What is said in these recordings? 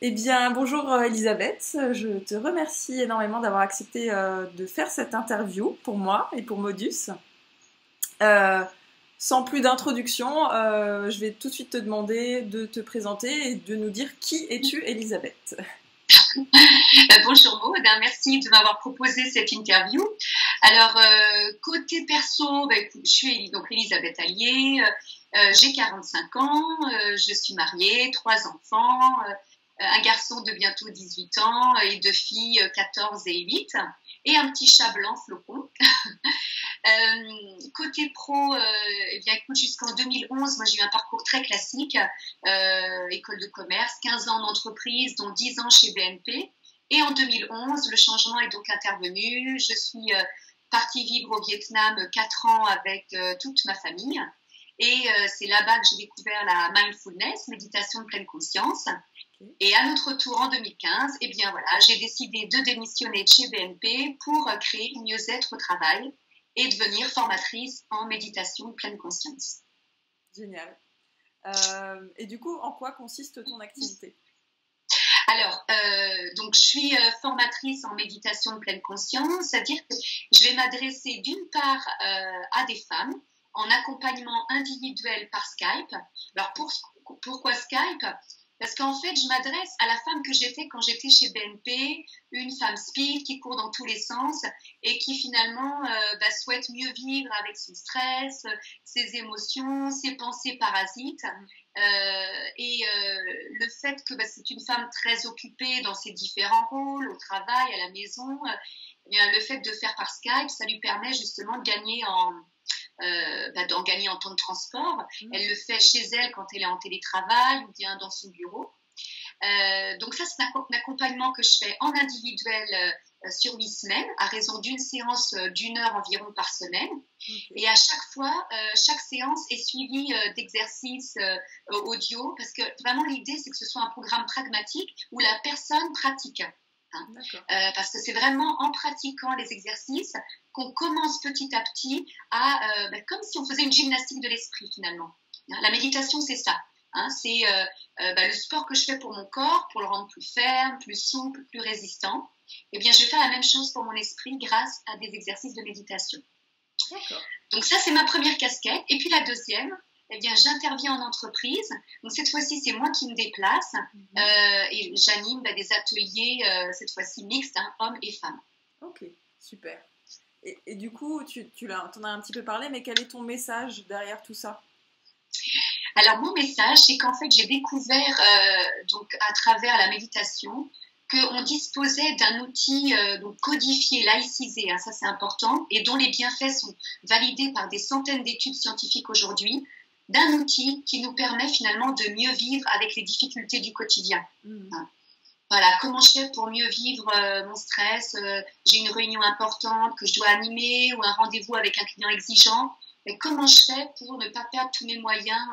Eh bien, bonjour Elisabeth, je te remercie énormément d'avoir accepté de faire cette interview pour moi et pour Modus. Euh, Sans plus d'introduction, je vais tout de suite te demander de te présenter et de nous dire qui es-tu Elisabeth. Bonjour Maud, merci de m'avoir proposé cette interview. Alors, côté perso, écoute, je suis donc Elisabeth Allier, j'ai 45 ans, je suis mariée, 3 enfants, un garçon de bientôt 18 ans et 2 filles, 14 et 8, et un petit chat blanc flocon. Côté pro, eh bien, écoute, jusqu'en 2011, moi j'ai eu un parcours très classique, école de commerce, 15 ans d'entreprise, dont 10 ans chez BNP. Et en 2011, le changement est donc intervenu. Je suis partie vivre au Vietnam 4 ans avec toute ma famille. Et c'est là-bas que j'ai découvert la mindfulness, méditation de pleine conscience. Et à notre tour en 2015, eh bien voilà, j'ai décidé de démissionner de chez BNP pour créer Mieux-être au travail et devenir formatrice en méditation de pleine conscience. Génial. Et du coup, en quoi consiste ton activité? Alors, donc je suis formatrice en méditation de pleine conscience, c'est-à-dire que je vais m'adresser d'une part à des femmes en accompagnement individuel par Skype. Alors, pourquoi Skype? Parce qu'en fait, je m'adresse à la femme que j'étais quand j'étais chez BNP, une femme speed qui court dans tous les sens et qui finalement souhaite mieux vivre avec son stress, ses émotions, ses pensées parasites. Le fait que c'est une femme très occupée dans ses différents rôles, au travail, à la maison, eh bien, le fait de faire par Skype, ça lui permet justement d'en gagner en temps de transport. Elle le fait chez elle quand elle est en télétravail ou bien dans son bureau. Donc ça, c'est un accompagnement que je fais en individuel sur 8 semaines, à raison d'une séance d'1 heure environ par semaine. Okay. Et à chaque fois, chaque séance est suivie d'exercices audio, parce que vraiment l'idée, c'est que ce soit un programme pragmatique où la personne pratique. Hein. Parce que c'est vraiment en pratiquant les exercices qu'on commence petit à petit à, comme si on faisait une gymnastique de l'esprit finalement. La méditation, c'est ça. Hein, c'est le sport que je fais pour mon corps, pour le rendre plus ferme, plus souple, plus résistant. Eh bien, je vais faire la même chose pour mon esprit grâce à des exercices de méditation. D'accord. Donc ça, c'est ma première casquette. Et puis la deuxième, eh bien, j'interviens en entreprise. Donc cette fois-ci, c'est moi qui me déplace et j'anime des ateliers, cette fois-ci mixtes, hein, hommes et femmes. Ok, super. Et du coup, tu en as un petit peu parlé, mais quel est ton message derrière tout ça? Alors, mon message, c'est qu'en fait, j'ai découvert, donc, à travers la méditation, qu'on disposait d'un outil donc codifié, laïcisé, hein, ça c'est important, et dont les bienfaits sont validés par des centaines d'études scientifiques aujourd'hui, d'un outil qui nous permet finalement de mieux vivre avec les difficultés du quotidien. Hein. Voilà, comment je fais pour mieux vivre mon stress, j'ai une réunion importante que je dois animer ou un rendez-vous avec un client exigeant, mais comment je fais pour ne pas perdre tous mes moyens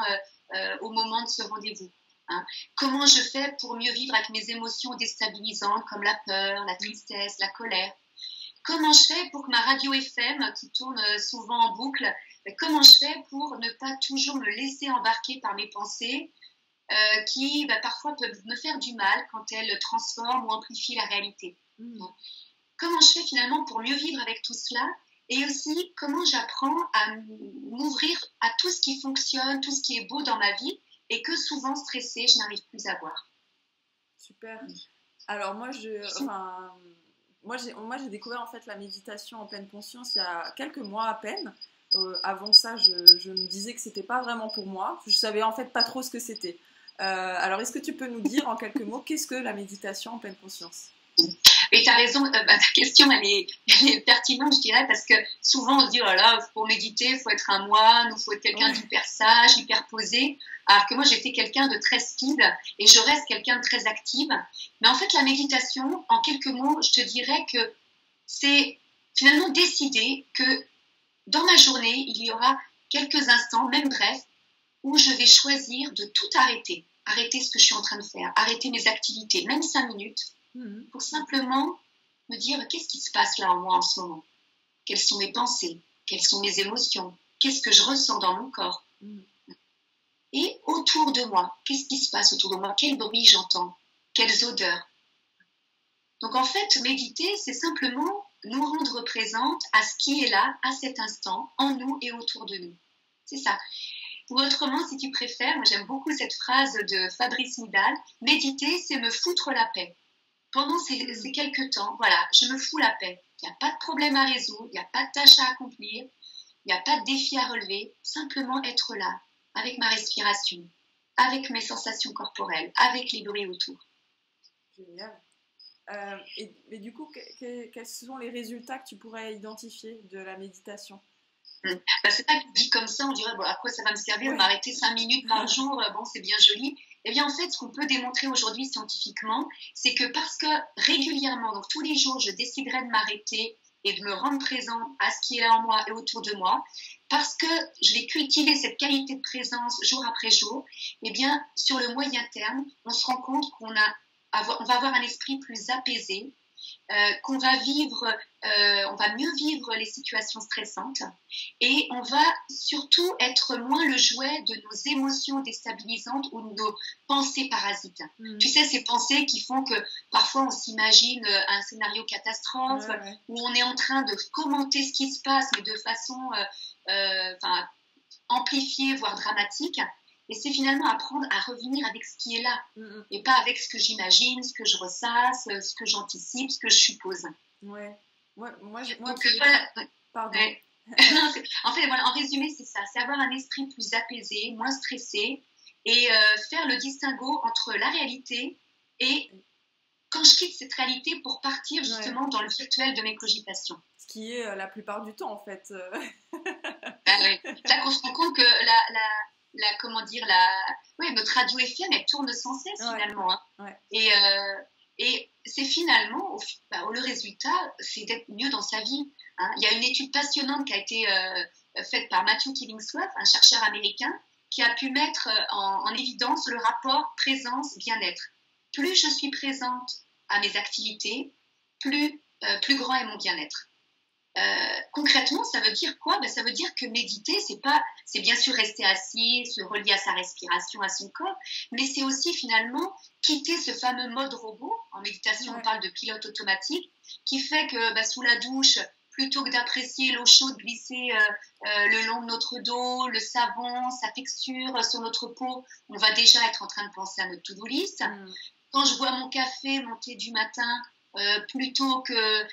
au moment de ce rendez-vous, hein? Comment je fais pour mieux vivre avec mes émotions déstabilisantes comme la peur, la tristesse, la colère? Comment je fais pour que ma radio FM, qui tourne souvent en boucle, comment je fais pour ne pas toujours me laisser embarquer par mes pensées qui parfois peuvent me faire du mal quand elles transforment ou amplifient la réalité? Comment je fais finalement pour mieux vivre avec tout cela? Et aussi, comment j'apprends à m'ouvrir à tout ce qui fonctionne, tout ce qui est beau dans ma vie et que souvent stressée, je n'arrive plus à voir. Super. Alors moi, j'ai découvert en fait la méditation en pleine conscience il y a quelques mois à peine. Avant ça, je me disais que c'était pas vraiment pour moi. Je savais en fait pas trop ce que c'était. Alors, est-ce que tu peux nous dire en quelques mots qu'est-ce que la méditation en pleine conscience? Et tu as raison, ta question, elle est pertinente, je dirais, parce que souvent on se dit, oh là là, pour méditer, il faut être un moine, il faut être quelqu'un d'hyper sage, hyper posé, alors que moi j'étais quelqu'un de très speed et je reste quelqu'un de très active. Mais en fait, la méditation, en quelques mots, je te dirais que c'est finalement décider que dans ma journée, il y aura quelques instants, même brefs, où je vais choisir de tout arrêter, arrêter ce que je suis en train de faire, arrêter mes activités, même 5 minutes, pour simplement me dire qu'est-ce qui se passe là en moi en ce moment, quelles sont mes pensées, quelles sont mes émotions, qu'est-ce que je ressens dans mon corps, et autour de moi, qu'est-ce qui se passe autour de moi, quel bruit j'entends, quelles odeurs. Donc en fait, méditer, c'est simplement nous rendre présentes à ce qui est là, à cet instant, en nous et autour de nous. C'est ça. Ou autrement, si tu préfères, moi j'aime beaucoup cette phrase de Fabrice Midal, méditer, c'est me foutre la paix. Pendant ces quelques temps, voilà, je me fous la paix. Il n'y a pas de problème à résoudre, il n'y a pas de tâche à accomplir, il n'y a pas de défi à relever, simplement être là, avec ma respiration, avec mes sensations corporelles, avec les bruits autour. Génial. Et du coup, quels sont les résultats que tu pourrais identifier de la méditation? C'est pas dit comme ça, on dirait, bon, à quoi ça va me servir de m'arrêter 5 minutes par jour, bon, c'est bien joli. Eh bien, en fait, ce qu'on peut démontrer aujourd'hui scientifiquement, c'est que parce que régulièrement, donc tous les jours, je déciderai de m'arrêter et de me rendre présente à ce qui est là en moi et autour de moi, parce que je vais cultiver cette qualité de présence jour après jour, eh bien, sur le moyen terme, on se rend compte qu'on va avoir un esprit plus apaisé, qu'on va on va mieux vivre les situations stressantes et on va surtout être moins le jouet de nos émotions déstabilisantes ou de nos pensées parasites. Tu sais, ces pensées qui font que parfois on s'imagine un scénario catastrophe où on est en train de commenter ce qui se passe mais de façon amplifiée, voire dramatique. Et c'est finalement apprendre à revenir avec ce qui est là, et pas avec ce que j'imagine, ce que je ressasse, ce que j'anticipe, ce que je suppose. Ouais. Pardon. Ouais. En fait, voilà, en résumé, c'est ça. C'est avoir un esprit plus apaisé, moins stressé, et faire le distinguo entre la réalité et quand je quitte cette réalité pour partir justement dans le virtuel de mes cogitations. Ce qui est la plupart du temps, en fait. Là qu'on se rend compte que notre radio FM, elle tourne sans cesse finalement. Hein. Et c'est finalement, le résultat, c'est d'être mieux dans sa vie. Hein. Il y a une étude passionnante qui a été faite par Matthew Killingsworth, un chercheur américain, qui a pu mettre en évidence le rapport présence-bien-être. Plus je suis présente à mes activités, plus grand est mon bien-être. Concrètement, ça veut dire quoi? Ça veut dire que méditer, c'est bien sûr rester assis, se relier à sa respiration, à son corps, mais c'est aussi finalement quitter ce fameux mode robot. En méditation, on parle de pilote automatique, qui fait que sous la douche, plutôt que d'apprécier l'eau chaude glisser le long de notre dos, le savon, sa texture sur notre peau, on va déjà être en train de penser à notre to-do list. Quand je bois mon café, mon thé du matin, plutôt que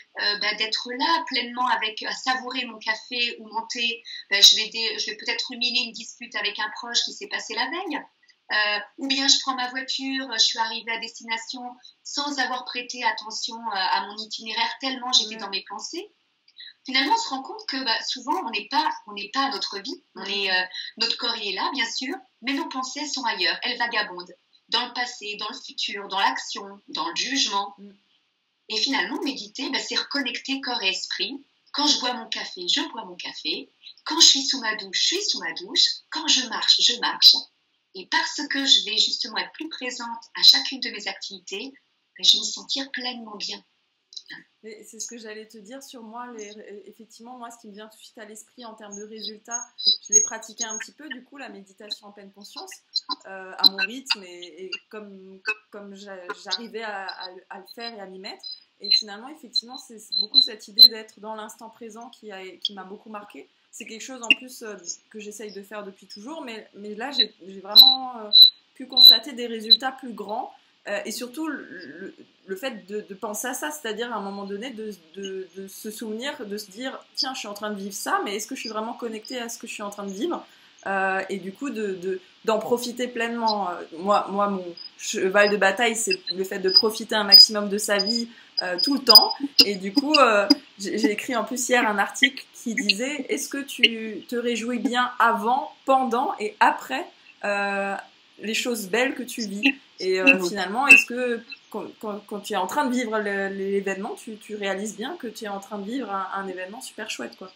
d'être là pleinement à savourer mon café ou mon thé, je vais peut-être ruminer une dispute avec un proche qui s'est passé la veille, ou bien je prends ma voiture, je suis arrivée à destination sans avoir prêté attention à mon itinéraire tellement j'étais dans mes pensées. Finalement, on se rend compte que souvent on n'est pas à notre vie, notre corps il est là bien sûr, mais nos pensées sont ailleurs, elles vagabondent dans le passé, dans le futur, dans l'action, dans le jugement. Et finalement, méditer, c'est reconnecter corps et esprit. Quand je bois mon café, je bois mon café. Quand je suis sous ma douche, je suis sous ma douche. Quand je marche, je marche. Et parce que je vais justement être plus présente à chacune de mes activités, je vais me sentir pleinement bien. C'est ce que j'allais te dire sur moi. Effectivement, moi, ce qui me vient tout de suite à l'esprit en termes de résultats, je l'ai pratiqué un petit peu, du coup, la méditation en pleine conscience, à mon rythme et comme j'arrivais à le faire et à m'y mettre. Et finalement, effectivement, c'est beaucoup cette idée d'être dans l'instant présent qui m'a beaucoup marqué. C'est quelque chose en plus que j'essaye de faire depuis toujours, mais là, j'ai vraiment pu constater des résultats plus grands. Et surtout le fait de penser à ça, c'est-à-dire à un moment donné de se souvenir, de se dire tiens, je suis en train de vivre ça, mais est-ce que je suis vraiment connectée à ce que je suis en train de vivre, et du coup d'en profiter pleinement. Moi mon cheval de bataille, c'est le fait de profiter un maximum de sa vie tout le temps. Et du coup j'ai écrit en plus hier un article qui disait est-ce que tu te réjouis bien avant, pendant et après les choses belles que tu vis. Et finalement, est-ce que quand tu es en train de vivre l'événement, tu réalises bien que tu es en train de vivre un événement super chouette, quoi.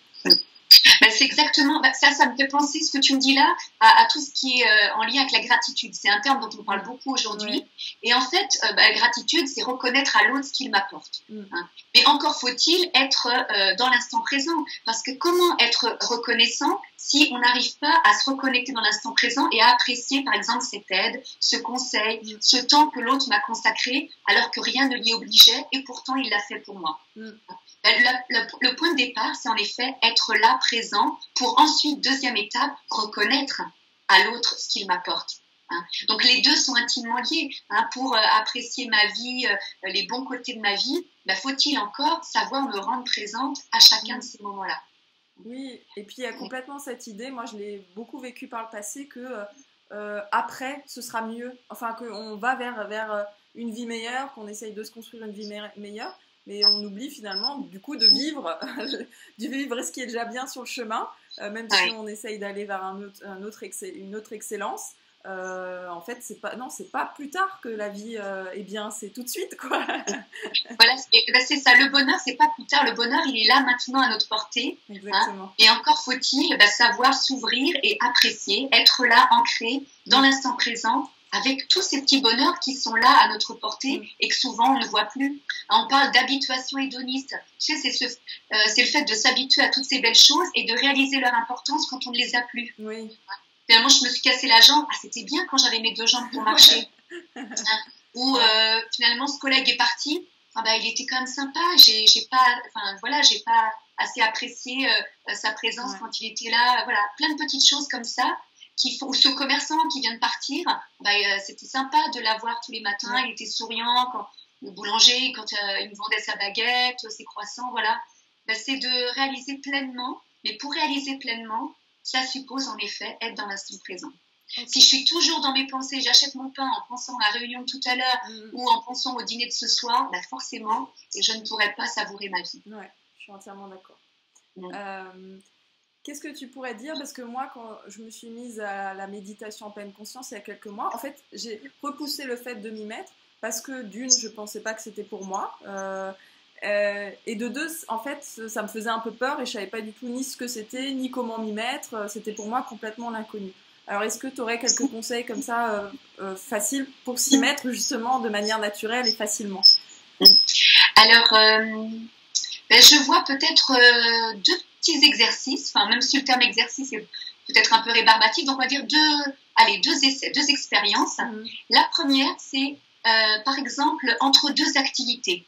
C'est exactement, ça me fait penser, ce que tu me dis là, à tout ce qui est en lien avec la gratitude. C'est un terme dont on parle beaucoup aujourd'hui. Ouais. Et en fait, la gratitude, c'est reconnaître à l'autre ce qu'il m'apporte. Hein. Mais encore faut-il être dans l'instant présent. Parce que comment être reconnaissant si on n'arrive pas à se reconnecter dans l'instant présent et à apprécier, par exemple, cette aide, ce conseil, ce temps que l'autre m'a consacré, alors que rien ne l'y obligeait, et pourtant il l'a fait pour moi. Le point de départ, c'est en effet être là, présent, pour ensuite, deuxième étape, reconnaître à l'autre ce qu'il m'apporte. Donc les deux sont intimement liés. Pour apprécier ma vie, les bons côtés de ma vie, faut-il encore savoir me rendre présente à chacun de ces moments-là. Oui, et puis il y a complètement cette idée, moi je l'ai beaucoup vécu par le passé, que après ce sera mieux, enfin qu'on va vers une vie meilleure, qu'on essaye de se construire une vie meilleure, mais on oublie finalement du coup de vivre, de vivre ce qui est déjà bien sur le chemin, même si on essaye d'aller vers une autre excellence. En fait, c'est pas plus tard que la vie est bien, c'est tout de suite, quoi. Voilà, c'est ça. Le bonheur, c'est pas plus tard. Le bonheur, il est là maintenant à notre portée. Exactement. Et encore faut-il savoir s'ouvrir et apprécier, être là, ancré dans l'instant présent, avec tous ces petits bonheurs qui sont là à notre portée et que souvent on ne voit plus. On parle d'habituation hédoniste. Tu sais, c'est le fait de s'habituer à toutes ces belles choses et de réaliser leur importance quand on ne les a plus. Oui. Finalement, je me suis cassé la jambe. C'était bien quand j'avais mes 2 jambes pour marcher. Ou finalement, ce collègue est parti. Il était quand même sympa. J'ai pas assez apprécié sa présence quand il était là. Voilà, plein de petites choses comme ça ou ce commerçant qui vient de partir. C'était sympa de l'avoir tous les matins. Il était souriant. Le boulanger, quand il me vendait sa baguette, ses croissants, voilà. C'est de réaliser pleinement. Mais pour réaliser pleinement, ça suppose en effet être dans l'instant présent. Okay. Si je suis toujours dans mes pensées, j'achète mon pain en pensant à la réunion de tout à l'heure ou en pensant au dîner de ce soir, forcément, je ne pourrais pas savourer ma vie. Ouais, je suis entièrement d'accord. Qu'est-ce que tu pourrais dire? Parce que moi, quand je me suis mise à la méditation en pleine conscience il y a quelques mois, en fait, j'ai repoussé le fait de m'y mettre parce que d'une, je ne pensais pas que c'était pour moi. Et de deux, en fait, ça me faisait un peu peur et je savais pas du tout ni ce que c'était, ni comment m'y mettre. C'était pour moi complètement l'inconnu. Alors, est-ce que tu aurais quelques conseils comme ça, faciles pour s'y mettre justement de manière naturelle et facilement? Alors, je vois peut-être 2 petits exercices, même si le terme exercice est peut-être un peu rébarbatif, donc on va dire 2 essais, 2 expériences. La première, c'est par exemple entre 2 activités.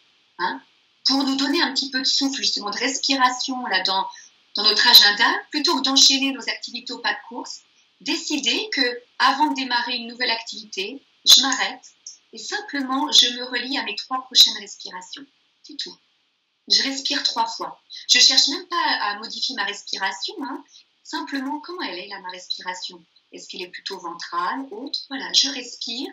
Pour nous donner un petit peu de souffle, justement, de respiration là, dans notre agenda, plutôt que d'enchaîner nos activités au pas de course, décider qu'avant de démarrer une nouvelle activité, je m'arrête et simplement je me relie à mes 3 prochaines respirations. C'est tout. Je respire 3 fois. Je ne cherche même pas à modifier ma respiration, simplement comment elle est là, ma respiration. Est-ce qu'elle est plutôt ventrale, haute? Voilà, je respire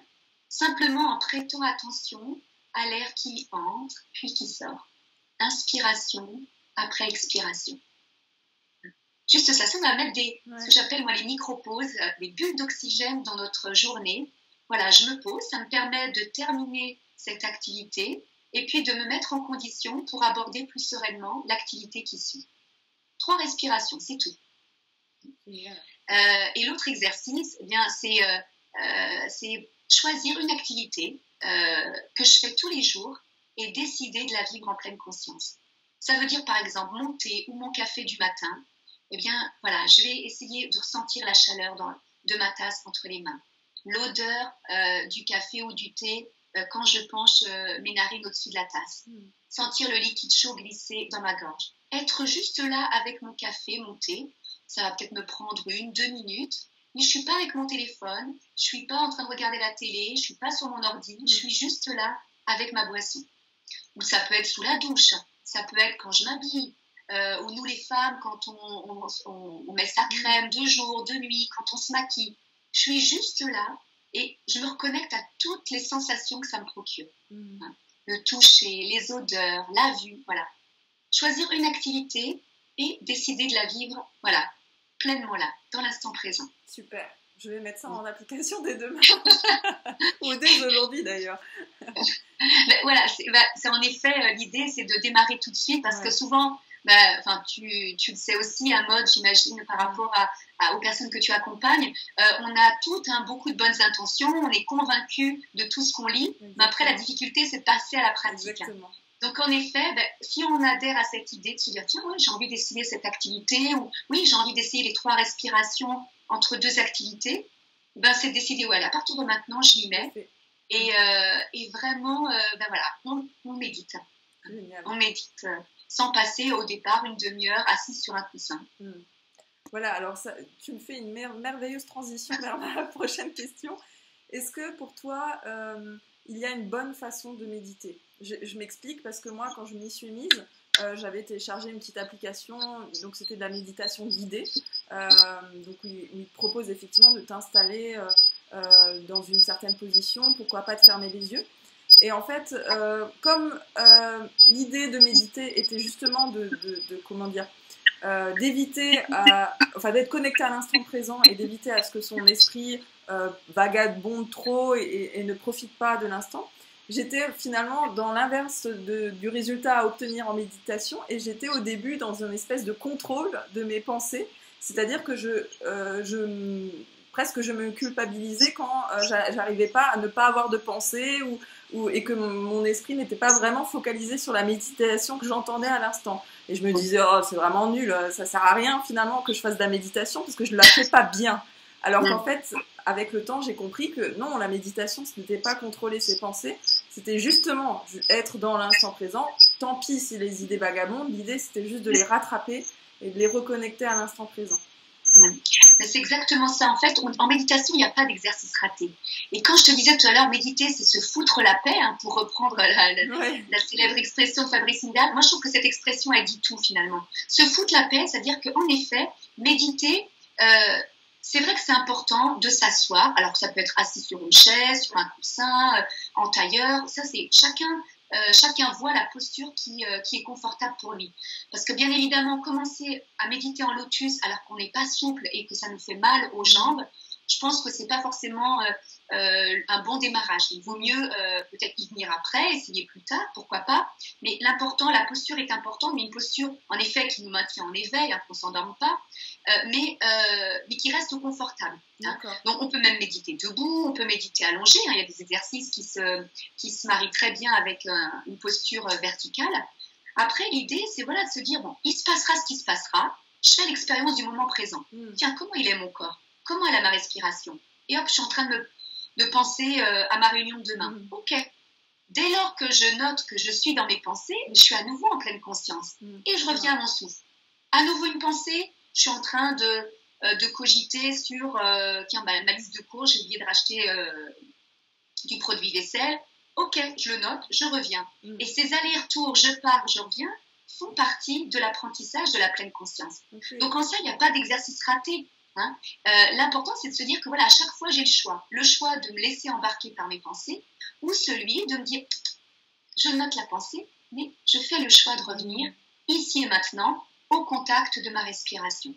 simplement en prêtant attention à l'air qui entre, puis qui sort. Inspiration, après expiration. Juste ça va mettre ce que j'appelle moi les micro-pauses, des bulles d'oxygène dans notre journée. Voilà, je me pose, ça me permet de terminer cette activité et puis de me mettre en condition pour aborder plus sereinement l'activité qui suit. 3 respirations, c'est tout. Et l'autre exercice, c'est choisir une activité que je fais tous les jours et décider de la vivre en pleine conscience. Ça veut dire par exemple mon thé ou mon café du matin. Je vais essayer de ressentir la chaleur de ma tasse entre les mains, l'odeur du café ou du thé quand je penche mes narines au-dessus de la tasse, sentir le liquide chaud glisser dans ma gorge, être juste là avec mon café, mon thé. Ça va peut-être me prendre 1-2 minutes. Mais je ne suis pas avec mon téléphone, je ne suis pas en train de regarder la télé, je ne suis pas sur mon ordi, je suis juste là avec ma boisson. Ou ça peut être sous la douche, ça peut être quand je m'habille, ou nous les femmes, quand on met sa crème de jour, de nuit, quand on se maquille. Je suis juste là et je me reconnecte à toutes les sensations que ça me procure. Le toucher, les odeurs, la vue, voilà. Choisir une activité et décider de la vivre, voilà, pleinement là, dans l'instant présent. Super, je vais mettre ça en application dès demain, ou dès aujourd'hui d'ailleurs. Voilà, c'est en effet, l'idée c'est de démarrer tout de suite, parce que souvent, tu le sais aussi, à mode, j'imagine, par rapport aux personnes que tu accompagnes, on a beaucoup de bonnes intentions, on est convaincu de tout ce qu'on lit, mais après la difficulté c'est de passer à la pratique. Exactement. Donc, en effet, si on adhère à cette idée de se dire, tiens, ouais, j'ai envie d'essayer cette activité, ou oui, j'ai envie d'essayer les 3 respirations entre 2 activités, c'est de décider, ouais, à partir de maintenant, je m'y mets. Et vraiment, voilà, on médite. Génial. On médite sans passer au départ une demi-heure assise sur un coussin. Voilà, alors ça, tu me fais une merveilleuse transition vers ma prochaine question. Est-ce que pour toi, il y a une bonne façon de méditer ? Je m'explique parce que moi, quand je m'y suis mise, j'avais téléchargé une petite application, donc c'était de la méditation guidée, donc où il te propose effectivement de t'installer dans une certaine position, pourquoi pas de fermer les yeux. Et en fait, comme l'idée de méditer était justement de comment dire, d'éviter, d'être connecté à l'instant présent et d'éviter à ce que son esprit vagabonde trop et ne profite pas de l'instant. J'étais finalement dans l'inverse du résultat à obtenir en méditation et j'étais au début dans une espèce de contrôle de mes pensées, c'est-à-dire que presque je me culpabilisais quand j'arrivais pas à ne pas avoir de pensée et que mon esprit n'était pas vraiment focalisé sur la méditation que j'entendais à l'instant. Et je me disais, oh, c'est vraiment nul, ça sert à rien finalement que je fasse de la méditation parce que je ne la fais pas bien. Alors qu'en fait, avec le temps, j'ai compris que non, la méditation, ce n'était pas contrôler ses pensées, c'était justement être dans l'instant présent. Tant pis si les idées vagabondent, l'idée c'était juste de les rattraper et de les reconnecter à l'instant présent. Mais c'est exactement ça. En fait, en méditation, il n'y a pas d'exercice raté. Et quand je te disais tout à l'heure, méditer, c'est se foutre la paix, hein, pour reprendre la célèbre expression de Fabrice Midal. Moi, je trouve que cette expression, elle dit tout finalement. Se foutre la paix, c'est-à-dire qu'en effet, méditer, c'est vrai que c'est important de s'asseoir. Alors, ça peut être assis sur une chaise, sur un coussin, en tailleur. Ça, c'est chacun voit la posture qui est confortable pour lui. Parce que bien évidemment, commencer à méditer en lotus alors qu'on n'est pas souple et que ça nous fait mal aux jambes, je pense que c'est pas forcément un bon démarrage. Il vaut mieux peut-être y venir après, essayer plus tard, pourquoi pas. Mais l'important, la posture est importante, mais une posture en effet qui nous maintient en éveil, hein, qu'on ne s'endorme pas, mais qui reste confortable. Hein. Donc on peut même méditer debout, on peut méditer allongé. Hein. Il y a des exercices qui se marient très bien avec une posture verticale. Après, l'idée, c'est voilà, de se dire, bon, il se passera ce qui se passera, je fais l'expérience du moment présent. Tiens, comment il est mon corps ? Comment elle a ma respiration ? Et hop, je suis en train de penser à ma réunion de demain. Ok. Dès lors que je note que je suis dans mes pensées, je suis à nouveau en pleine conscience. Et je reviens à mon souffle. À nouveau une pensée, je suis en train de cogiter sur ma liste de courses, j'ai oublié de racheter du produit vaisselle. Ok, je le note, je reviens. Et ces allers-retours, je pars, je reviens, font partie de l'apprentissage de la pleine conscience. Donc en ça, il n'y a pas d'exercice raté. Hein. L'important, c'est de se dire que voilà, à chaque fois, j'ai le choix de me laisser embarquer par mes pensées ou celui de me dire, je note la pensée, mais je fais le choix de revenir ici et maintenant au contact de ma respiration.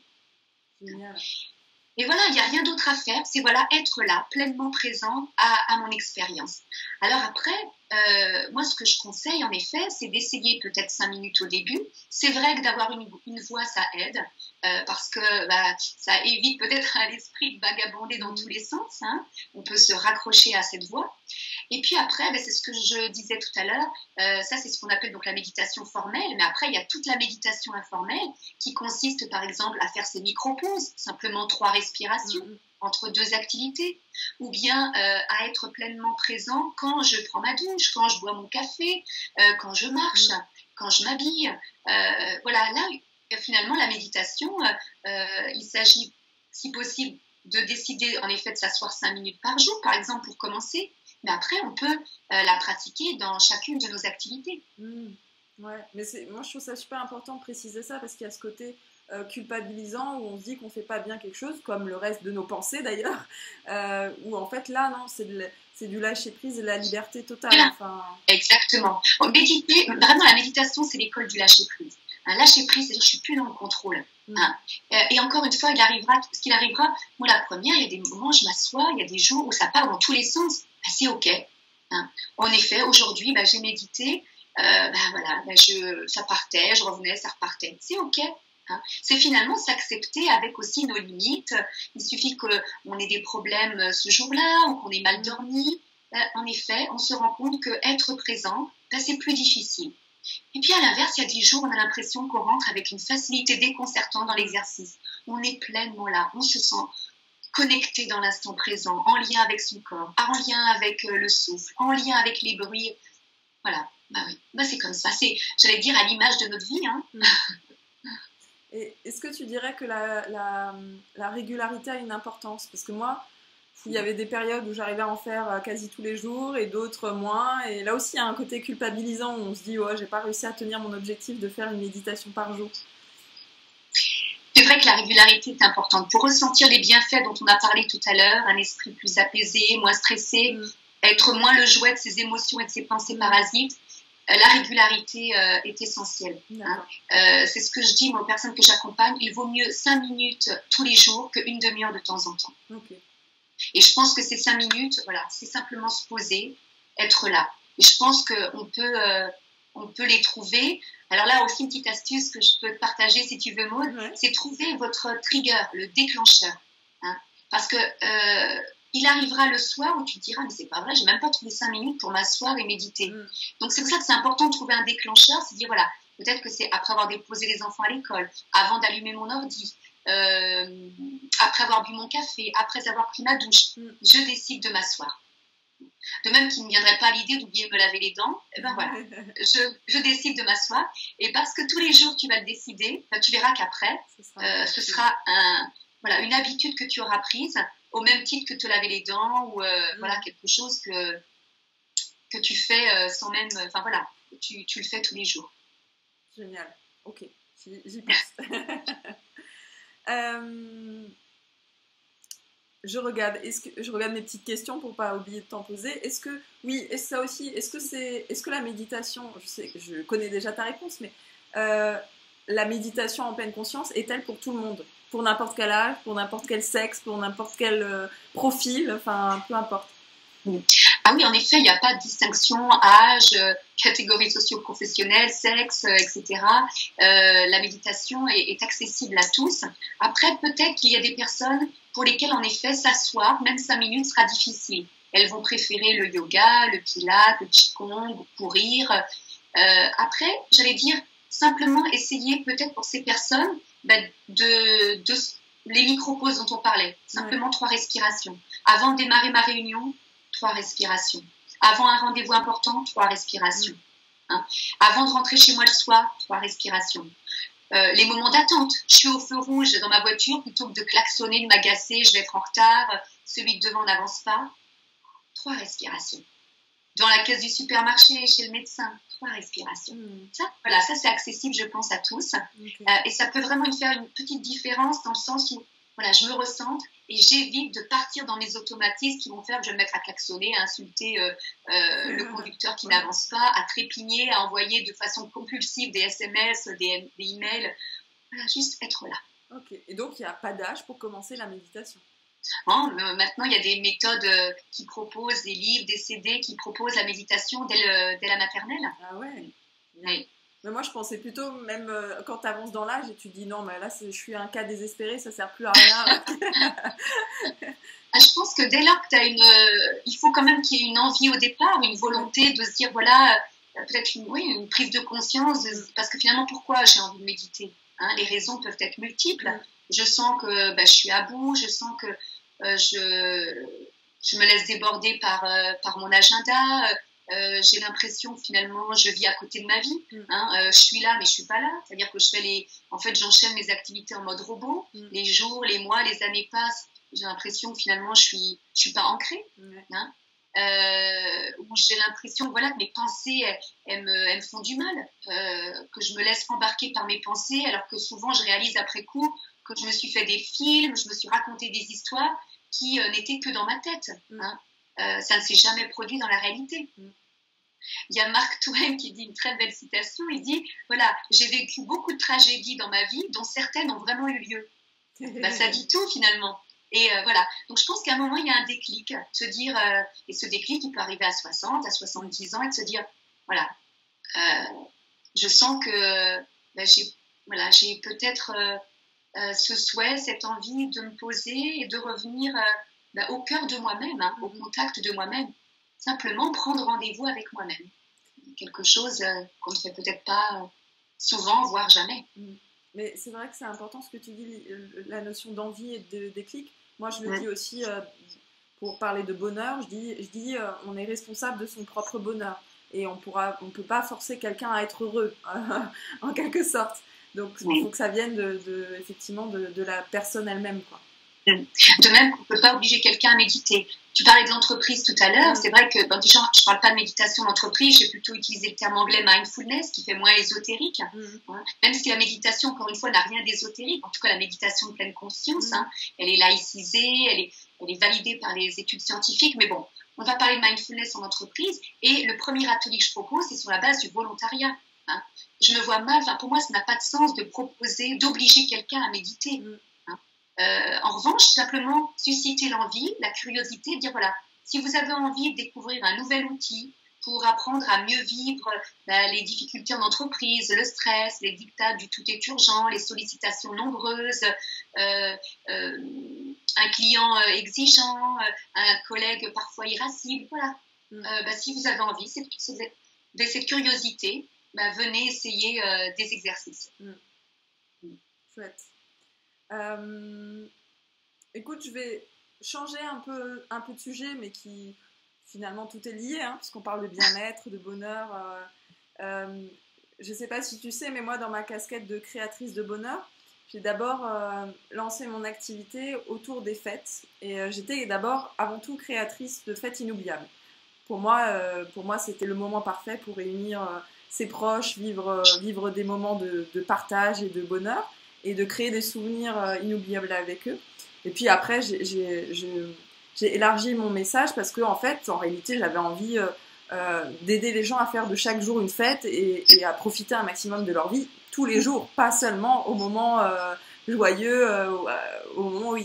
Génial. Et voilà, il n'y a rien d'autre à faire, c'est voilà, être là, pleinement présent à mon expérience. Alors après, moi ce que je conseille en effet, c'est d'essayer peut-être 5 minutes au début. C'est vrai que d'avoir une voix, ça aide, parce que ça évite peut-être à l'esprit de vagabonder dans tous les sens. Hein. On peut se raccrocher à cette voix. Et puis après, c'est ce que je disais tout à l'heure, ça c'est ce qu'on appelle donc la méditation formelle, mais après il y a toute la méditation informelle qui consiste par exemple à faire ces micro-pauses, simplement 3 respirations entre 2 activités, ou bien à être pleinement présent quand je prends ma douche, quand je bois mon café, quand je marche, quand je m'habille. Voilà, là finalement la méditation, il s'agit si possible de décider en effet de s'asseoir 5 minutes par jour, par exemple pour commencer. Mais après, on peut la pratiquer dans chacune de nos activités. Ouais, mais moi je trouve ça super important de préciser ça parce qu'il y a ce côté culpabilisant où on se dit qu'on ne fait pas bien quelque chose, comme le reste de nos pensées d'ailleurs, où en fait là, non, c'est du lâcher-prise et de la liberté totale. Voilà. Enfin... Exactement. Vraiment, la méditation, c'est l'école du lâcher-prise. Un lâcher-prise, c'est-à-dire que je ne suis plus dans le contrôle. Hein. Et encore une fois, ce qu'il arrivera, moi la première, il y a des moments où je m'assois, il y a des jours où ça part dans tous les sens. C'est ok. Hein. En effet, aujourd'hui, j'ai médité, ça partait, je revenais, ça repartait. C'est ok. Hein. C'est finalement s'accepter avec aussi nos limites. Il suffit qu'on ait des problèmes ce jour-là ou qu'on ait mal dormi. En effet, on se rend compte qu'être présent, c'est plus difficile. Et puis à l'inverse, il y a des jours où on a l'impression qu'on rentre avec une facilité déconcertante dans l'exercice. On est pleinement là, on se sent connecté dans l'instant présent, en lien avec son corps, en lien avec le souffle, en lien avec les bruits. Voilà, bah oui, bah c'est comme ça. C'est, j'allais dire, à l'image de notre vie. Hein. Et est-ce que tu dirais que la régularité a une importance? Parce que moi, il y avait des périodes où j'arrivais à en faire quasi tous les jours et d'autres moins. Et là aussi, il y a un côté culpabilisant où on se dit ouais, j'ai pas réussi à tenir mon objectif de faire une méditation par jour. C'est vrai que la régularité est importante. Pour ressentir les bienfaits dont on a parlé tout à l'heure, un esprit plus apaisé, moins stressé, être moins le jouet de ses émotions et de ses pensées parasites, la régularité est essentielle. Hein. C'est ce que je dis moi, aux personnes que j'accompagne. Il vaut mieux 5 minutes tous les jours qu'une demi-heure de temps en temps. Okay. Et je pense que ces 5 minutes, voilà, c'est simplement se poser, être là. Et je pense qu'on peut les trouver. Alors là aussi, une petite astuce que je peux te partager si tu veux, Maud, c'est trouver votre trigger, le déclencheur. Hein. Parce que il arrivera le soir où tu te diras, mais c'est pas vrai, j'ai même pas trouvé 5 minutes pour m'asseoir et méditer. Donc c'est pour ça que c'est important de trouver un déclencheur, c'est dire, voilà, peut-être que c'est après avoir déposé les enfants à l'école, avant d'allumer mon ordi, après avoir bu mon café, après avoir pris ma douche, je décide de m'asseoir. De même qu'il ne me viendrait pas l'idée d'oublier de me laver les dents, et ben voilà, je décide de m'asseoir. Et parce que tous les jours tu vas le décider, tu verras qu'après, ce sera une habitude que tu auras prise, au même titre que te laver les dents ou voilà, quelque chose que tu fais sans même, enfin voilà, tu le fais tous les jours. Génial, ok, j'y pense. Je regarde mes petites questions pour pas oublier de t'en poser. Est-ce que la méditation, je connais déjà ta réponse, mais la méditation en pleine conscience est-elle pour tout le monde? Pour n'importe quel âge, pour n'importe quel sexe, pour n'importe quel profil, enfin peu importe. Ah oui, en effet, il n'y a pas de distinction, âge, catégorie socio-professionnelle, sexe, etc. La méditation est accessible à tous. Après, peut-être qu'il y a des personnes pour lesquelles, en effet, s'asseoir, même 5 minutes, sera difficile. Elles vont préférer le yoga, le pilates, le qigong, courir. Après, j'allais dire, simplement essayer peut-être pour ces personnes de les micro-pauses dont on parlait. Simplement 3 respirations. Avant de démarrer ma réunion, 3 respirations. Avant un rendez-vous important, 3 respirations. Hein. Avant de rentrer chez moi le soir, 3 respirations. Les moments d'attente. Je suis au feu rouge dans ma voiture, plutôt que de klaxonner, de m'agacer, je vais être en retard, celui de devant n'avance pas. 3 respirations. Dans la caisse du supermarché, chez le médecin, 3 respirations. Ça c'est accessible, je pense, à tous. Okay. Et ça peut vraiment faire une petite différence dans le sens où voilà, je me ressente et j'évite de partir dans mes automatismes qui vont faire que je vais me mettre à klaxonner, à insulter le conducteur qui n'avance pas, à trépigner, à envoyer de façon compulsive des SMS, des emails. Voilà, juste être là. Ok, et donc il n'y a pas d'âge pour commencer la méditation? Non, maintenant, il y a des méthodes qui proposent, des livres, des CD qui proposent la méditation dès la maternelle. Ah ouais. Oui. Mais moi, je pensais plutôt, même quand tu avances dans l'âge et tu te dis non, mais là, je suis un cas désespéré, ça ne sert plus à rien. Je pense que dès lors que tu as il faut quand même qu'il y ait une envie au départ, une volonté de se dire, voilà, peut-être une prise de conscience, parce que finalement, pourquoi j'ai envie de méditer, hein, les raisons peuvent être multiples. Je sens que je suis à bout, je sens que je me laisse déborder par mon agenda. J'ai l'impression que finalement je vis à côté de ma vie. Hein, je suis là mais je suis pas là. C'est-à-dire que j'enchaîne mes activités en mode robot. Les jours, les mois, les années passent. J'ai l'impression que finalement je suis pas ancrée. Hein, où j'ai l'impression que mes pensées elles me font du mal, que je me laisse embarquer par mes pensées alors que souvent je réalise après coup que je me suis fait des films, je me suis raconté des histoires qui n'étaient que dans ma tête. Hein. Ça ne s'est jamais produit dans la réalité. Il y a Mark Twain qui dit une très belle citation, il dit, voilà, j'ai vécu beaucoup de tragédies dans ma vie, dont certaines ont vraiment eu lieu. Ça dit tout finalement. Et voilà, donc je pense qu'à un moment, il y a un déclic, se dire, et ce déclic, il peut arriver à 60, à 70 ans, et de se dire, voilà, je sens que j'ai peut-être ce souhait, cette envie de me poser et de revenir au cœur de moi-même, hein, au contact de moi-même. Simplement prendre rendez-vous avec moi-même. quelque chose qu'on ne fait peut-être pas souvent, voire jamais. Mais c'est vrai que c'est important ce que tu dis, la notion d'envie et de déclic. Moi, je le dis aussi pour parler de bonheur. Je dis on est responsable de son propre bonheur. Et on peut pas forcer quelqu'un à être heureux, en quelque sorte. Donc, il faut que ça vienne effectivement de la personne elle-même, quoi. De même qu'on ne peut pas obliger quelqu'un à méditer. Tu parlais de l'entreprise tout à l'heure. C'est vrai que déjà, je ne parle pas de méditation d'entreprise, j'ai plutôt utilisé le terme anglais mindfulness, qui fait moins ésotérique. Même si la méditation, encore une fois, n'a rien d'ésotérique, en tout cas la méditation de pleine conscience, elle est laïcisée, elle est validée par les études scientifiques, mais bon, on va parler de mindfulness en entreprise, et le premier atelier que je propose, c'est sur la base du volontariat. Je me vois mal, pour moi, ça n'a pas de sens de proposer, d'obliger quelqu'un à méditer. En revanche, simplement susciter l'envie, la curiosité, dire voilà, si vous avez envie de découvrir un nouvel outil pour apprendre à mieux vivre les difficultés en entreprise, le stress, les dictats du tout est urgent, les sollicitations nombreuses, un client exigeant, un collègue parfois irascible, voilà. Si vous avez envie, cette curiosité, venez essayer des exercices. Chouette. Écoute, je vais changer un peu de sujet, mais qui finalement tout est lié, puisqu'on parle de bien-être, de bonheur. Je ne sais pas si tu sais, mais moi, dans ma casquette de créatrice de bonheur, j'ai d'abord lancé mon activité autour des fêtes, et j'étais d'abord, avant tout, créatrice de fêtes inoubliables. Pour moi, c'était le moment parfait pour réunir ses proches, vivre des moments de partage et de bonheur, et de créer des souvenirs inoubliables avec eux. Et puis après, j'ai élargi mon message parce que, en fait, en réalité, j'avais envie d'aider les gens à faire de chaque jour une fête et à profiter un maximum de leur vie tous les jours, pas seulement au moment joyeux, au moment où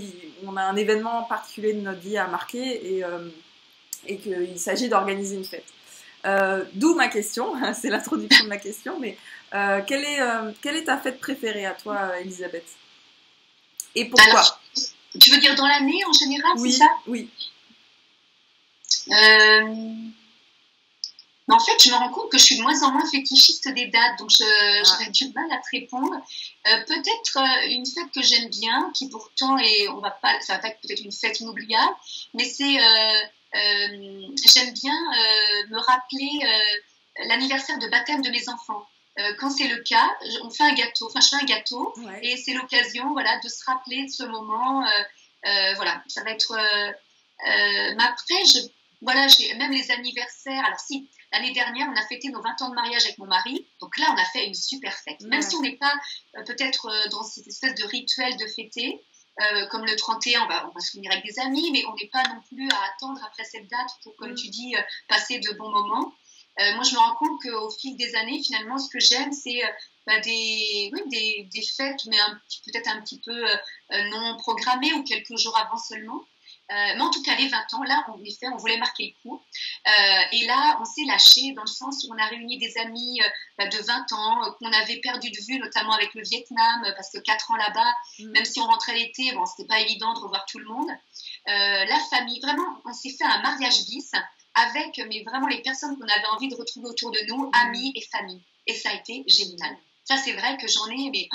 on a un événement particulier de notre vie à marquer et qu'il s'agit d'organiser une fête. D'où ma question, c'est l'introduction de ma question, mais quelle est ta fête préférée à toi, Elisabeth? Et pourquoi? Alors, tu veux dire dans l'année en général, oui, c'est ça? Oui. Mais en fait, je me rends compte que je suis de moins en moins fétichiste des dates, donc j'aurais du mal à te répondre. Peut-être une fête que j'aime bien, qui pourtant ça va pas être peut-être une fête inoubliable, mais c'est j'aime bien me rappeler l'anniversaire de baptême de mes enfants. Quand c'est le cas, je fais un gâteau, ouais. Et c'est l'occasion, voilà, de se rappeler de ce moment. Voilà, ça va être. Mais après, j'ai même les anniversaires. Alors si l'année dernière, on a fêté nos 20 ans de mariage avec mon mari, donc là, on a fait une super fête. Même si on n'est pas peut-être dans cette espèce de rituel de fêter. Comme le 31, on va se réunir avec des amis, mais on n'est pas non plus à attendre après cette date pour, comme tu dis, passer de bons moments. Moi, je me rends compte qu'au fil des années, finalement, ce que j'aime, c'est des fêtes, mais peut-être un petit peu non programmées ou quelques jours avant seulement. Mais en tout cas, les 20 ans, là, en effet, on voulait marquer le coup. Et là, on s'est lâché dans le sens où on a réuni des amis de 20 ans qu'on avait perdu de vue, notamment avec le Vietnam, parce que 4 ans là-bas, même si on rentrait l'été, c'était pas évident de revoir tout le monde. La famille, vraiment, on s'est fait un mariage bis avec mais vraiment les personnes qu'on avait envie de retrouver autour de nous, amis et famille. Et ça a été génial. Ça, c'est vrai que j'en ai,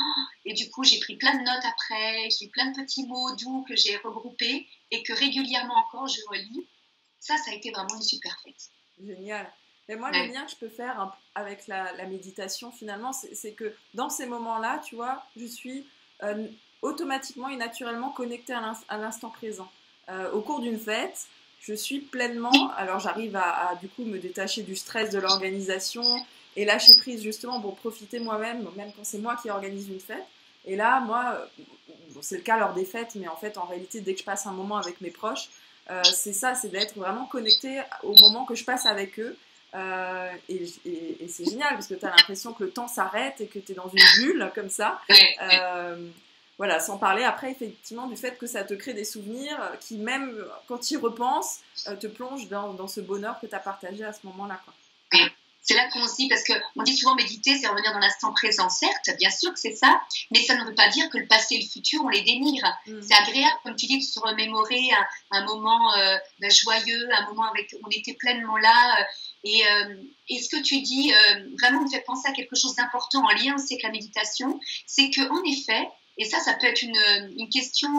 et du coup, j'ai pris plein de notes après, j'ai plein de petits mots doux que j'ai regroupés et que régulièrement encore, je relis. Ça a été vraiment une super fête. Génial. Mais moi, le lien que je peux faire avec la méditation, finalement, c'est que dans ces moments-là, tu vois, je suis automatiquement et naturellement connectée à l'instant présent. Au cours d'une fête, je suis pleinement... Alors, j'arrive à du coup, me détacher du stress de l'organisation et lâcher prise justement pour profiter moi-même, même quand c'est moi qui organise une fête. Et là, moi, c'est le cas lors des fêtes, mais en fait, en réalité, dès que je passe un moment avec mes proches, c'est ça, c'est d'être vraiment connecté au moment que je passe avec eux. Et c'est génial parce que tu as l'impression que le temps s'arrête et que tu es dans une bulle comme ça. Voilà, sans parler après effectivement du fait que ça te crée des souvenirs qui, même quand tu y repenses, te plongent dans ce bonheur que tu as partagé à ce moment-là, quoi. C'est là qu'on se dit, parce qu'on dit souvent méditer, c'est revenir dans l'instant présent. Certes, bien sûr que c'est ça, mais ça ne veut pas dire que le passé et le futur, on les dénigre. C'est agréable, comme tu dis, de se remémorer un moment joyeux, un moment où on était pleinement là. Et ce que tu dis vraiment me fait penser à quelque chose d'important en lien aussi avec la méditation, c'est qu'en effet, et ça peut être une question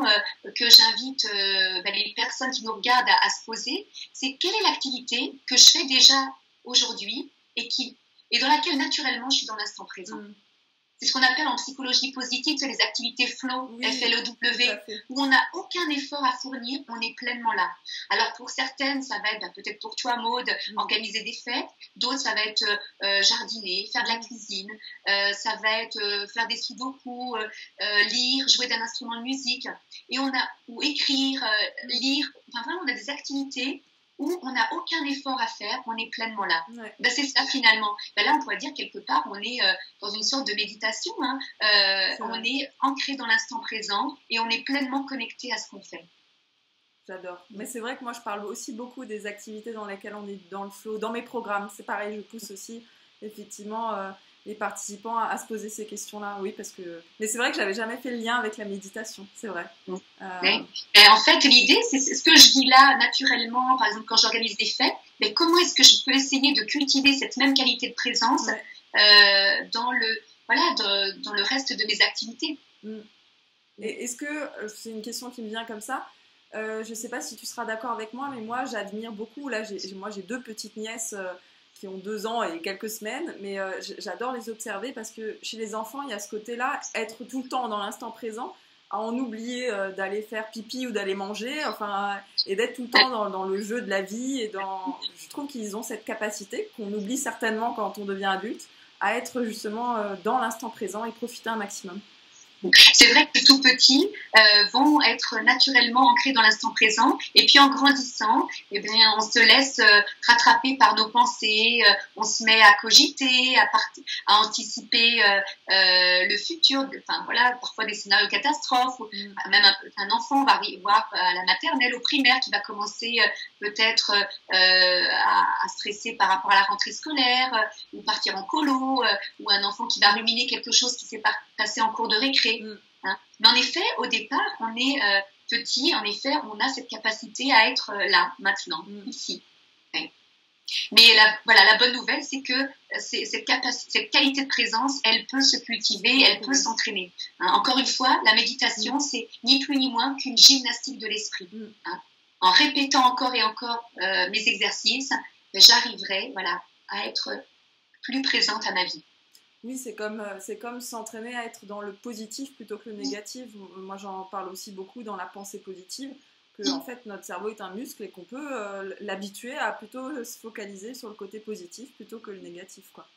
que j'invite les personnes qui nous regardent à se poser, c'est quelle est l'activité que je fais déjà aujourd'hui et dans laquelle naturellement je suis dans l'instant présent. C'est ce qu'on appelle en psychologie positive, c'est les activités flow, oui, FLOW, où on n'a aucun effort à fournir, on est pleinement là. Alors pour certaines, ça va être, peut-être pour toi Maud, organiser des fêtes, d'autres ça va être jardiner, faire de la cuisine, ça va être faire des sudoku, lire, jouer d'un instrument de musique, ou écrire, lire, enfin vraiment on a des activités où on n'a aucun effort à faire, on est pleinement là. Ouais. Ben, c'est ça finalement. Ben, là, on pourrait dire quelque part, on est dans une sorte de méditation. Hein. On est ancré dans l'instant présent et on est pleinement connecté à ce qu'on fait. J'adore. Mais c'est vrai que moi, je parle aussi beaucoup des activités dans lesquelles on est dans le flow. Dans mes programmes, c'est pareil, je pousse aussi effectivement les participants à se poser ces questions-là. Oui, parce que... Mais c'est vrai que j'avais jamais fait le lien avec la méditation, c'est vrai. Et en fait, l'idée, c'est ce que je vis là naturellement, par exemple quand j'organise des fêtes, mais comment est-ce que je peux essayer de cultiver cette même qualité de présence dans le reste de mes activités. Et est-ce que, c'est une question qui me vient comme ça, je ne sais pas si tu seras d'accord avec moi, mais moi j'admire beaucoup, là moi j'ai 2 petites nièces qui ont 2 ans et quelques semaines, mais j'adore les observer parce que chez les enfants, il y a ce côté-là, être tout le temps dans l'instant présent, à en oublier d'aller faire pipi ou d'aller manger, enfin, et d'être tout le temps dans le jeu de la vie. Je trouve qu'ils ont cette capacité, qu'on oublie certainement quand on devient adulte, à être justement dans l'instant présent et profiter un maximum. C'est vrai que tout petits vont être naturellement ancrés dans l'instant présent et puis en grandissant, eh bien, on se laisse rattraper par nos pensées, on se met à cogiter, à anticiper le futur, enfin voilà, parfois des scénarios catastrophes, même un enfant va voir à la maternelle, au primaire, qui va commencer peut-être à stresser par rapport à la rentrée scolaire, ou partir en colo, ou un enfant qui va ruminer quelque chose qui s'est passé en cours de récré. Hein. Mais en effet, au départ, on est petit, en effet, on a cette capacité à être là, maintenant, ici. Ouais. Mais la bonne nouvelle, c'est que cette qualité de présence, elle peut se cultiver, elle peut s'entraîner. Hein. Encore une fois, la méditation, c'est ni plus ni moins qu'une gymnastique de l'esprit. Hein. En répétant encore et encore mes exercices, j'arriverai à être plus présente à ma vie. Oui, c'est comme s'entraîner à être dans le positif plutôt que le négatif. Moi, j'en parle aussi beaucoup dans la pensée positive, que en fait, notre cerveau est un muscle et qu'on peut l'habituer à plutôt se focaliser sur le côté positif plutôt que le négatif, quoi.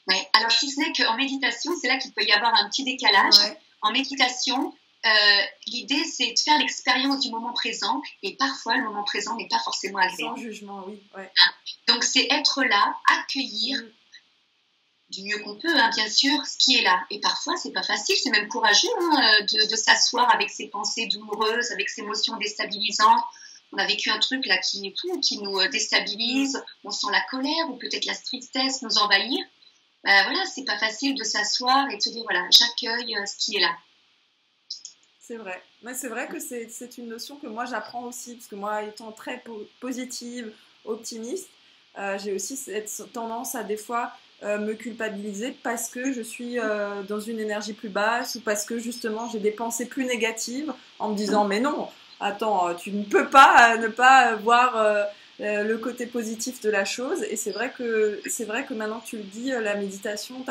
Ouais. Alors, si ce n'est qu'en méditation, c'est là qu'il peut y avoir un petit décalage. Ouais. En méditation, l'idée, c'est de faire l'expérience du moment présent, et parfois, le moment présent n'est pas forcément agréable. Sans jugement, oui. Ouais. Donc, c'est être là, accueillir du mieux qu'on peut, hein, bien sûr, ce qui est là. Et parfois, c'est pas facile, c'est même courageux de s'asseoir avec ses pensées douloureuses, avec ses émotions déstabilisantes. On a vécu un truc là qui nous déstabilise, on sent la colère ou peut-être la tristesse nous envahir. Voilà, c'est pas facile de s'asseoir et de se dire, voilà, j'accueille ce qui est là. C'est vrai. Mais c'est vrai que c'est une notion que moi j'apprends aussi, parce que moi, étant très positive, optimiste, j'ai aussi cette tendance à des fois me culpabiliser parce que je suis dans une énergie plus basse ou parce que justement j'ai des pensées plus négatives en me disant mais non, attends, tu ne peux pas ne pas voir le côté positif de la chose. Et c'est vrai que maintenant que tu le dis, la méditation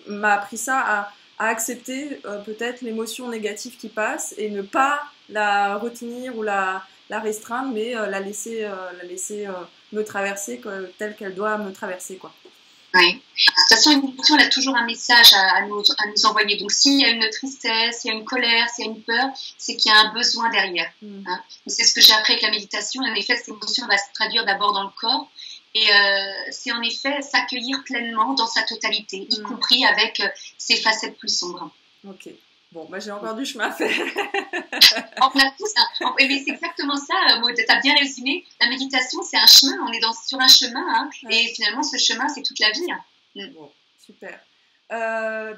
m'a appris ça à accepter peut-être l'émotion négative qui passe et ne pas la retenir ou la restreindre, mais la laisser me traverser telle qu'elle doit me traverser, quoi. Oui. De toute façon, une méditation, elle a toujours un message à nous envoyer. Donc, s'il y a une tristesse, s'il y a une colère, s'il y a une peur, c'est qu'il y a un besoin derrière. Hein. C'est ce que j'ai appris avec la méditation. En effet, cette émotion va se traduire d'abord dans le corps. Et c'est en effet s'accueillir pleinement dans sa totalité, y compris avec ses facettes plus sombres. Ok. Bon, j'ai encore du chemin à faire. On a tous mais c'est exactement ça, Maud, tu as bien résumé. La méditation, c'est un chemin, on est sur un chemin, hein, et finalement, ce chemin, c'est toute la vie. Bon, super.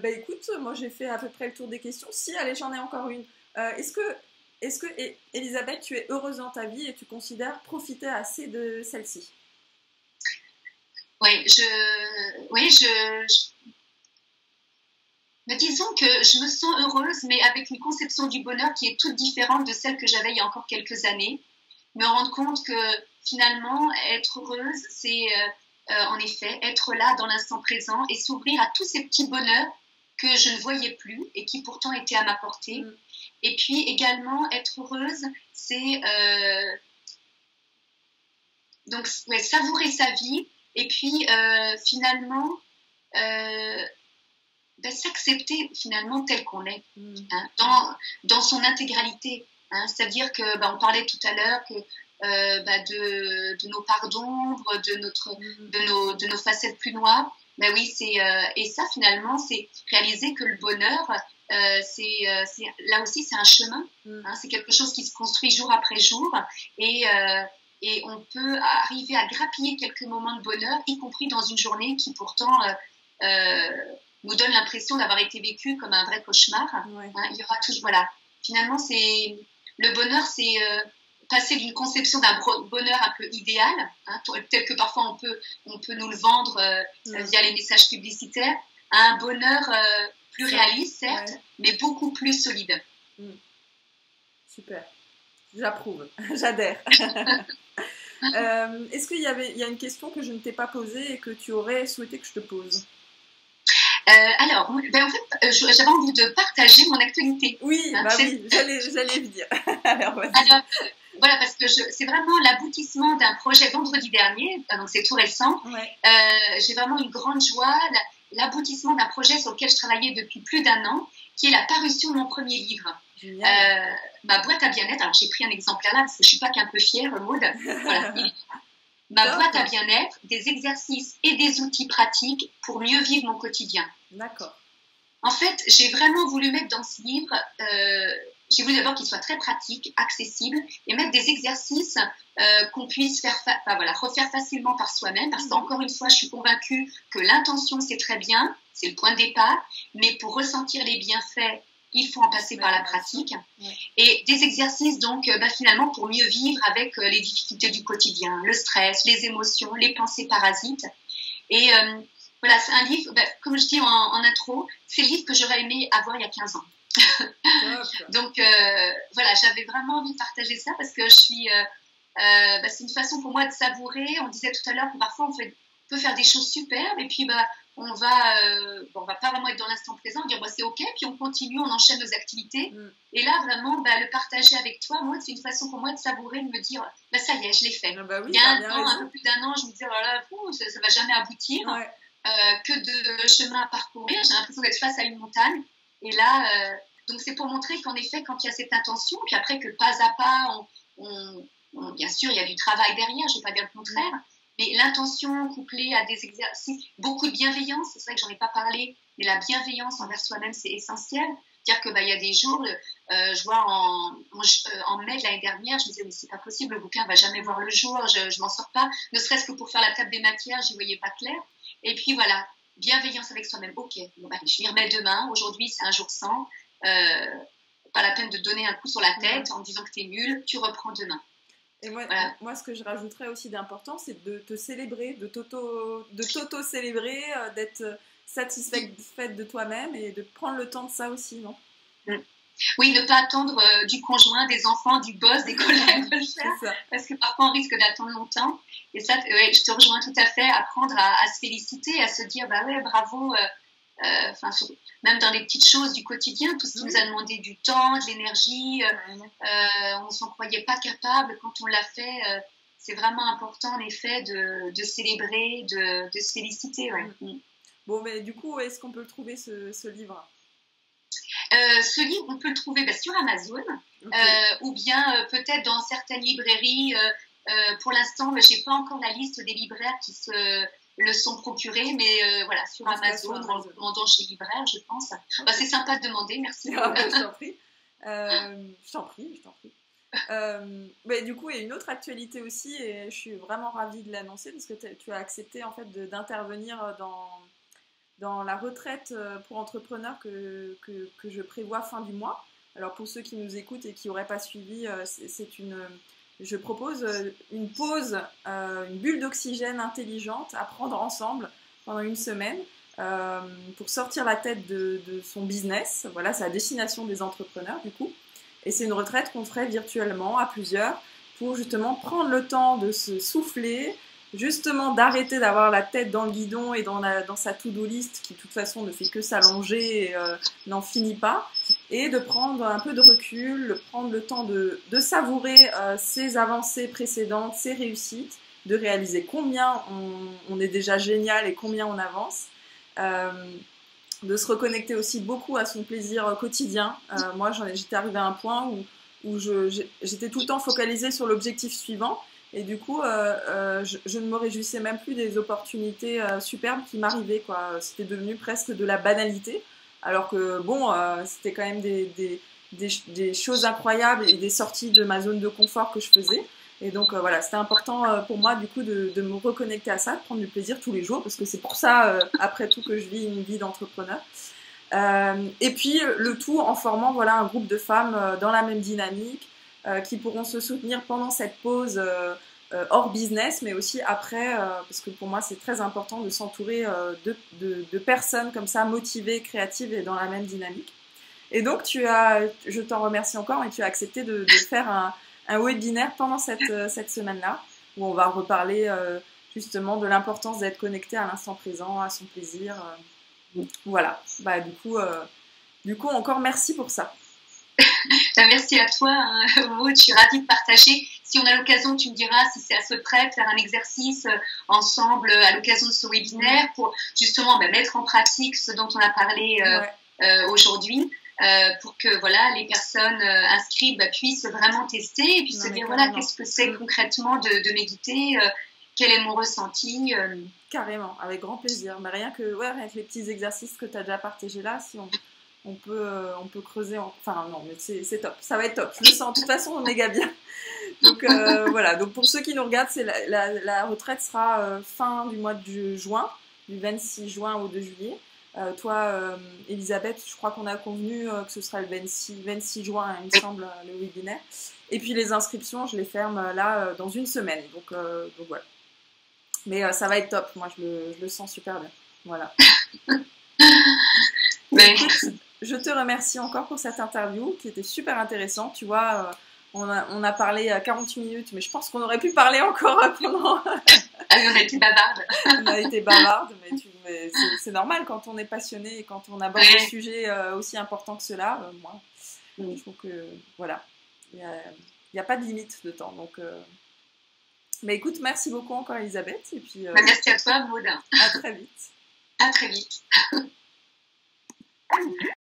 Écoute, moi, j'ai fait à peu près le tour des questions. Si, allez, j'en ai encore une. Est-ce que, Elisabeth, tu es heureuse dans ta vie et tu considères profiter assez de celle-ci? Oui, mais disons que je me sens heureuse, mais avec une conception du bonheur qui est toute différente de celle que j'avais il y a encore quelques années. Me rendre compte que finalement, être heureuse, c'est en effet être là dans l'instant présent et s'ouvrir à tous ces petits bonheurs que je ne voyais plus et qui pourtant étaient à ma portée. Et puis également, être heureuse, c'est donc ouais, savourer sa vie et puis finalement s'accepter finalement tel qu'on est, hein, dans son intégralité. Hein, c'est-à-dire que on parlait tout à l'heure que de nos parts d'ombre, de nos facettes plus noires. Ben oui, et ça finalement, c'est réaliser que le bonheur, là aussi c'est un chemin. Hein, c'est quelque chose qui se construit jour après jour et on peut arriver à grappiller quelques moments de bonheur, y compris dans une journée qui pourtant nous donne l'impression d'avoir été vécue comme un vrai cauchemar. Ouais. Hein, il y aura toujours, voilà. Finalement, le bonheur, c'est passer d'une conception d'un bonheur un peu idéal, hein, tel que parfois on peut nous le vendre via les messages publicitaires, à un bonheur plus réaliste, certes, mais beaucoup plus solide. Super, j'approuve, j'adhère. Est-ce qu'il y a une question que je ne t'ai pas posée et que tu aurais souhaité que je te pose? Alors, en fait, j'avais envie de partager mon actualité. Oui, hein, oui, j'allais le dire. Alors, voilà, parce que c'est vraiment l'aboutissement d'un projet vendredi dernier, donc c'est tout récent. Ouais. J'ai vraiment une grande joie, l'aboutissement d'un projet sur lequel je travaillais depuis plus d'1 an, qui est la parution de mon premier livre. Ma boîte à bien-être, alors j'ai pris un exemplaire là, parce que je ne suis pas qu'un peu fière, Maud. Voilà. Ma boîte à bien-être, des exercices et des outils pratiques pour mieux vivre mon quotidien. D'accord. En fait, j'ai vraiment voulu mettre dans ce livre, j'ai voulu d'abord qu'il soit très pratique, accessible, et mettre des exercices qu'on puisse refaire facilement par soi-même, parce qu'encore une fois, je suis convaincue que l'intention, c'est très bien, c'est le point de départ, mais pour ressentir les bienfaits, il faut en passer par la pratique. Ouais. Et des exercices, donc, finalement, pour mieux vivre avec les difficultés du quotidien, le stress, les émotions, les pensées parasites. Et voilà, c'est un livre, comme je dis en intro, c'est le livre que j'aurais aimé avoir il y a 15 ans. Donc, voilà, j'avais vraiment envie de partager ça parce que c'est une façon pour moi de savourer. On disait tout à l'heure que parfois on peut faire des choses superbes et puis on va pas vraiment être dans l'instant présent, dire c'est ok, puis on continue, on enchaîne nos activités. Et là vraiment le partager avec toi, moi c'est une façon pour moi de savourer, de me dire ça y est, je l'ai fait. Oui, il y a un peu plus d'1 an, je me disais ça va jamais aboutir, que de chemin à parcourir, j'ai l'impression d'être face à une montagne. Et là donc c'est pour montrer qu'en effet quand il y a cette intention, puis après que pas à pas bien sûr il y a du travail derrière, je ne vais pas dire le contraire, mais l'intention couplée à des exercices, beaucoup de bienveillance, c'est vrai que j'en ai pas parlé, mais la bienveillance envers soi-même, c'est essentiel. C'est-à-dire que il y a des jours, je vois en mai de l'année dernière, je me disais mais c'est pas possible, le bouquin va jamais voir le jour, je m'en sors pas, ne serait-ce que pour faire la table des matières, j'y voyais pas clair. Et puis voilà, bienveillance avec soi-même. Ok, je m'y remets demain. Aujourd'hui, c'est un jour sans. Pas la peine de donner un coup sur la tête en disant que t'es nul. Tu reprends demain. Et moi, ce que je rajouterais aussi d'important, c'est de te célébrer, de t'auto-célébrer, d'être satisfaite de toi-même et de prendre le temps de ça aussi, non ? Oui, ne pas attendre du conjoint, des enfants, du boss, des collègues de le faire, parce que parfois on risque d'attendre longtemps. Et ça, je te rejoins tout à fait, apprendre à se féliciter, à se dire bravo. Même dans les petites choses du quotidien, tout ce qui nous a demandé du temps, de l'énergie, on s'en croyait pas capable. Quand on l'a fait, c'est vraiment important en effet de célébrer, de se féliciter. Ouais. Bon, mais du coup, est-ce qu'on peut le trouver ce livre ? Ce livre, on peut le trouver sur Amazon, ou bien peut-être dans certaines librairies. Pour l'instant, je n'ai pas encore la liste des libraires qui le sont procurés, mais voilà, sur Amazon, en le commandant chez libraire, je pense. C'est sympa de demander, merci. Je t'en prie. Je t'en prie. Du coup, il y a une autre actualité aussi, et je suis vraiment ravie de l'annoncer, parce que tu as accepté en fait d'intervenir dans la retraite pour entrepreneurs que je prévois fin du mois. Alors pour ceux qui nous écoutent et qui n'auraient pas suivi, c'est je propose une pause, une bulle d'oxygène intelligente à prendre ensemble pendant une semaine pour sortir la tête de son business. Voilà, c'est à destination des entrepreneurs du coup. Et c'est une retraite qu'on ferait virtuellement à plusieurs pour justement prendre le temps de se souffler, justement d'arrêter d'avoir la tête dans le guidon et dans sa to-do list qui de toute façon ne fait que s'allonger et n'en finit pas, et de prendre un peu de recul, prendre le temps de savourer ses avancées précédentes, ses réussites, de réaliser combien on est déjà génial et combien on avance, de se reconnecter aussi beaucoup à son plaisir quotidien. Moi, j'étais arrivée à un point où j'étais tout le temps focalisée sur l'objectif suivant. Et du coup, je ne me réjouissais même plus des opportunités superbes qui m'arrivaient, quoi. C'était devenu presque de la banalité. Alors que, bon, c'était quand même des choses incroyables et des sorties de ma zone de confort que je faisais. Et donc, voilà, c'était important pour moi, du coup, de me reconnecter à ça, de prendre du plaisir tous les jours, parce que c'est pour ça, après tout, que je vis une vie d'entrepreneur. Et puis, le tout en formant, voilà, un groupe de femmes dans la même dynamique, qui pourront se soutenir pendant cette pause hors business, mais aussi après, parce que pour moi c'est très important de s'entourer de personnes comme ça, motivées, créatives et dans la même dynamique. Et donc je t'en remercie encore, mais tu as accepté de faire un webinaire pendant cette semaine-là, où on va reparler justement de l'importance d'être connecté à l'instant présent, à son plaisir. Voilà, bah, du coup encore merci pour ça. Merci à toi, hein, Maud, je suis ravie de partager. Si on a l'occasion, tu me diras si c'est à ce près de faire un exercice ensemble à l'occasion de ce webinaire pour justement mettre en pratique ce dont on a parlé aujourd'hui, pour que voilà, les personnes inscrites puissent vraiment tester et puis se dire voilà, qu'est-ce que c'est concrètement de méditer, quel est mon ressenti. Carrément, avec grand plaisir. Mais rien que avec les petits exercices que tu as déjà partagés là, si on peut creuser. Enfin, non, mais c'est top. Ça va être top. Je le sens. De toute façon, on est méga bien. Donc, voilà. Donc, pour ceux qui nous regardent, la retraite sera fin du mois de juin, du 26 juin au 2 juillet. Toi, Elisabeth, je crois qu'on a convenu que ce sera le 26 juin, il me semble, le webinaire. Et puis, les inscriptions, je les ferme là dans une semaine. Donc voilà. Mais ça va être top. Moi, je le sens super bien. Voilà. Écoute, je te remercie encore pour cette interview qui était super intéressante. Tu vois, on a parlé 48 minutes, mais je pense qu'on aurait pu parler encore pendant. On a été bavarde. On a été bavarde, mais c'est normal quand on est passionné et quand on aborde des sujets aussi importants que ceux-là. Moi, je trouve que voilà, il n'y a pas de limite de temps. Donc, mais écoute, merci beaucoup encore, Elisabeth. Et puis, merci à toi, Maud. À très vite. À très vite.